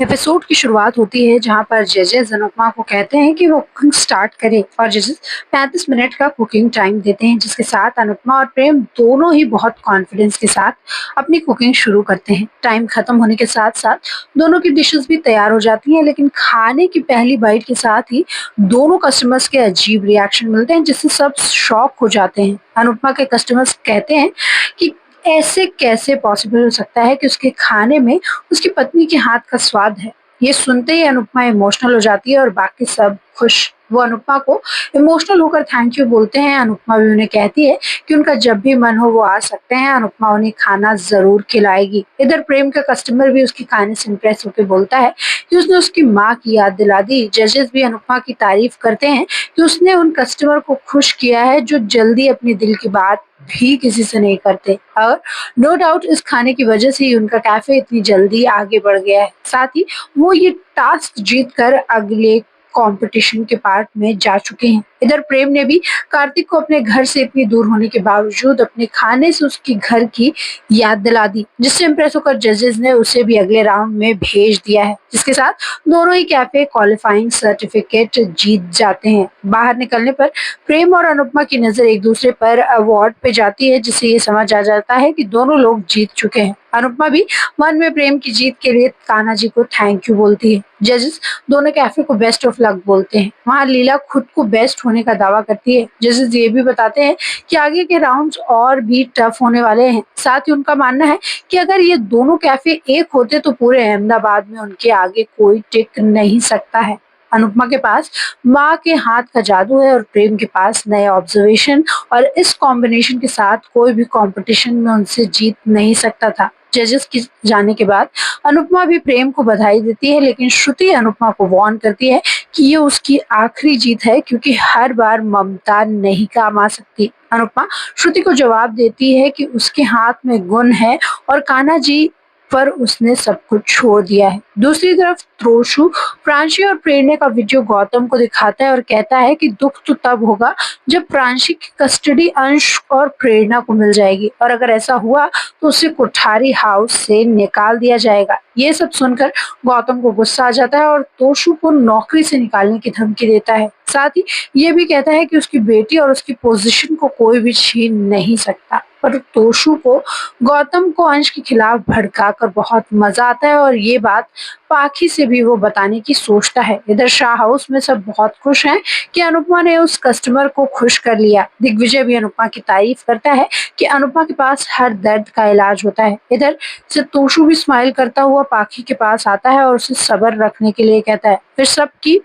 Episode की शुरुआत होती है जहां पर जजेस अनुपमा को कहते हैं कि वो कुकिंग स्टार्ट करे और जजेस 35 मिनट का कुकिंग टाइम देते हैं, जिसके साथ अनुपमा और प्रेम दोनों ही बहुत कॉन्फिडेंस के साथ अपनी कुकिंग शुरू करते हैं। टाइम खत्म होने के साथ साथ दोनों की डिशेस भी तैयार हो जाती हैं, लेकिन खाने की पहली बाइट के साथ ही दोनों कस्टमर्स के अजीब रिएक्शन मिलते हैं, जिससे सब शॉक हो जाते हैं। अनुपमा के कस्टमर्स कहते हैं कि ऐसे कैसे पॉसिबल हो सकता है कि उसके खाने में उसकी पत्नी के हाथ का स्वाद है। ये सुनते ही अनुपमा इमोशनल हो जाती है और बाकी सब खुश। वो अनुपमा को इमोशनल होकर थैंक यू बोलते हैं। अनुपमा भी उन्हें कहती है कि उनका जब भी मन हो वो आ सकते हैं। अनुपमा उन्हें खाना जरूर खिलाएगी। इधर प्रेम का कस्टमर भी उसके खाने से इम्प्रेस होकर बोलता है कि उसने उसकी माँ की याद दिला दी। जजेस भी अनुपमा की तारीफ करते हैं कि उसने उन कस्टमर को खुश किया है जो जल्दी अपने दिल की बात भी किसी से नहीं करते। और नो डाउट इस खाने की वजह से ही उनका कैफे इतनी जल्दी आगे बढ़ गया है। साथ ही वो ये टास्क जीत कर अगले कंपटीशन के पार्ट में जा चुके हैं। इधर प्रेम ने भी कार्तिक को अपने घर से इतनी दूर होने के बावजूद अपने खाने से उसके घर की याद दिला दी, जिससे इम्प्रेस होकर जजेस ने उसे भी अगले राउंड में भेज दिया है, जिसके साथ दोनों ही कैफे क्वालिफाइंग सर्टिफिकेट जीत जाते हैं। बाहर निकलने पर प्रेम और अनुपमा की नजर एक दूसरे पर अवार्ड पे जाती है, जिससे ये समझ आ जाता है कि दोनों लोग जीत चुके हैं। अनुपमा भी मन में प्रेम की जीत के लिए कान्हा जी को थैंक यू बोलती है। जजेस दोनों कैफे को बेस्ट ऑफ लक बोलते हैं। वहाँ लीला खुद को बेस्ट होने का दावा करती है। जजेस ये भी बताते हैं कि आगे के राउंड्स और भी टफ होने वाले हैं। साथ ही उनका मानना है कि अगर ये दोनों कैफे एक होते तो पूरे अहमदाबाद में उनके आगे कोई टिक नहीं सकता है। अनुपमा के पास माँ के हाथ का जादू है और प्रेम के पास नए ऑब्जर्वेशन, और इस कॉम्बिनेशन के साथ कोई भी कंपटीशन में उनसे जीत नहीं सकता था। जजेस के जाने के बाद अनुपमा भी प्रेम को बधाई देती है, लेकिन श्रुति अनुपमा को वार्न करती है कि ये उसकी आखिरी जीत है, क्योंकि हर बार ममता नहीं काम आ सकती। अनुपमा श्रुति को जवाब देती है कि उसके हाथ में गुण है और कान्हा जी पर उसने सब कुछ छोड़ दिया है। दूसरी तरफ त्रोशु प्रांशी और प्रेरणा का वीडियो गौतम को दिखाता है और कहता है कि दुख तो तब होगा जब प्रांशी की कस्टडी अंश और प्रेरणा को मिल जाएगी, और अगर ऐसा हुआ तो उसे कोठारी हाउस से निकाल दिया जाएगा। ये सब सुनकर गौतम को गुस्सा आ जाता है और तोशु को नौकरी से निकालने की धमकी देता है। साथ ही ये भी कहता है कि उसकी बेटी और उसकी पोजीशन को कोई भी छीन नहीं सकता। पर तोशु को गौतम को अंश के खिलाफ भड़काकर बहुत मजा आता है और ये बात पाखी से भी वो बताने की सोचता है। इधर शाह हाउस में सब बहुत खुश हैं कि अनुपमा ने उस कस्टमर को खुश कर लिया। दिग्विजय भी अनुपमा की तारीफ करता है कि अनुपमा के पास हर दर्द का इलाज होता है। इधर से तोशु भी स्माइल करता हुआ पाखी के पास आता है और उसे सब्र रखने के लिए कहता है। फिर सबकी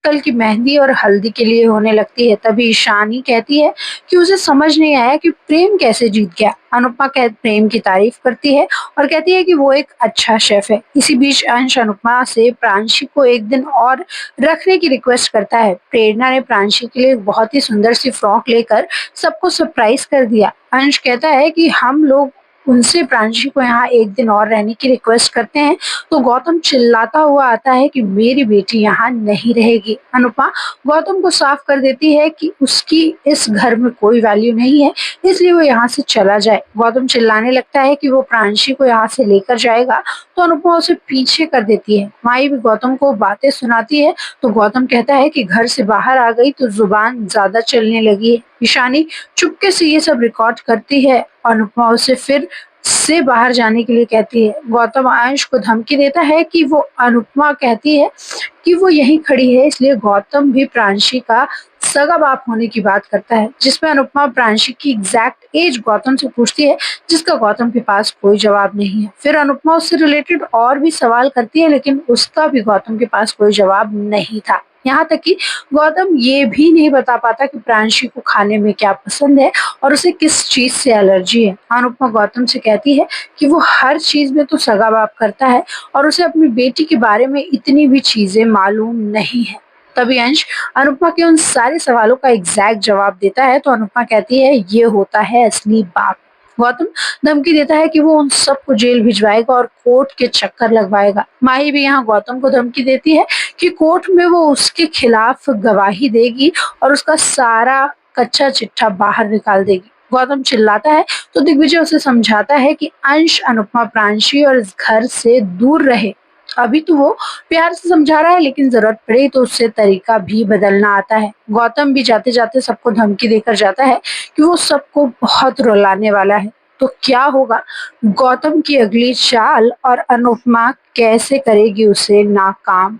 कल की मेहंदी और हल्दी के लिए होने लगती है। तभी ईशानी कहती है कि उसे समझ नहीं आया कि प्रेम कैसे जीत गया। अनुपमा प्रेम की तारीफ करती है और कहती है कि वो एक अच्छा शेफ है। इसी बीच अंश अनुपमा से प्रांशी को एक दिन और रखने की रिक्वेस्ट करता है। प्रेरणा ने प्रांशी के लिए एक बहुत ही सुंदर सी फ्रॉक लेकर सबको सरप्राइज कर दिया। अंश कहता है कि हम लोग उनसे प्रांशी को यहाँ एक दिन और रहने की रिक्वेस्ट करते हैं, तो गौतम चिल्लाता हुआ आता है कि मेरी बेटी यहाँ नहीं रहेगी। अनुपमा गौतम को साफ कर देती है कि उसकी इस घर में कोई वैल्यू नहीं है, इसलिए वो यहाँ से चला जाए। गौतम चिल्लाने लगता है कि वो प्रांशी को यहाँ से लेकर जाएगा, तो अनुपमा उसे पीछे कर देती है। माई भी गौतम को बातें सुनाती है, तो गौतम कहता है कि घर से बाहर आ गई तो जुबान ज्यादा चलने लगी है। ईशानी चुपके से ये सब रिकॉर्ड करती है। अनुपमा उसे फिर से बाहर जाने के लिए कहती है। गौतम अंश को धमकी देता है कि वो अनुपमा कहती है कि वो यहीं खड़ी है, इसलिए गौतम भी प्रांशी का सगा बाप होने की बात करता है, जिसमें अनुपमा प्रांशी की एग्जैक्ट एज गौतम से पूछती है, जिसका गौतम के पास कोई जवाब नहीं है। फिर अनुपमा उससे रिलेटेड और भी सवाल करती है, लेकिन उसका भी गौतम के पास कोई जवाब नहीं था। यहाँ तक कि गौतम ये भी नहीं बता पाता कि प्रांशी को खाने में क्या पसंद है और उसे किस चीज से एलर्जी है। अनुपमा गौतम से कहती है कि वो हर चीज में तो सगा बाप करता है और उसे अपनी बेटी के बारे में इतनी भी चीजें मालूम नहीं है। तभी अंश अनुपमा के उन सारे सवालों का एग्जैक्ट जवाब देता है, तो अनुपमा कहती है ये होता है असली बाप। गौतम धमकी देता है कि वो उन सबको जेल भिजवाएगा और कोर्ट के चक्कर लगवाएगा। माही भी यहाँ गौतम को धमकी देती है कि कोर्ट में वो उसके खिलाफ गवाही देगी और उसका सारा कच्चा चिट्ठा बाहर निकाल देगी। गौतम चिल्लाता है, तो दिग्विजय उसे समझाता है कि अंश अनुपमा प्रांशी और इस घर से दूर रहे। अभी तो वो प्यार से समझा रहा है लेकिन ज़रूरत पड़े तो उससे तरीका भी बदलना आता है। गौतम भी जाते-जाते सबको धमकी देकर जाता है कि वो सबको बहुत रुलाने वाला है। तो क्या होगा? गौतम की अगली चाल और अनुपमा कैसे करेगी उसे नाकाम?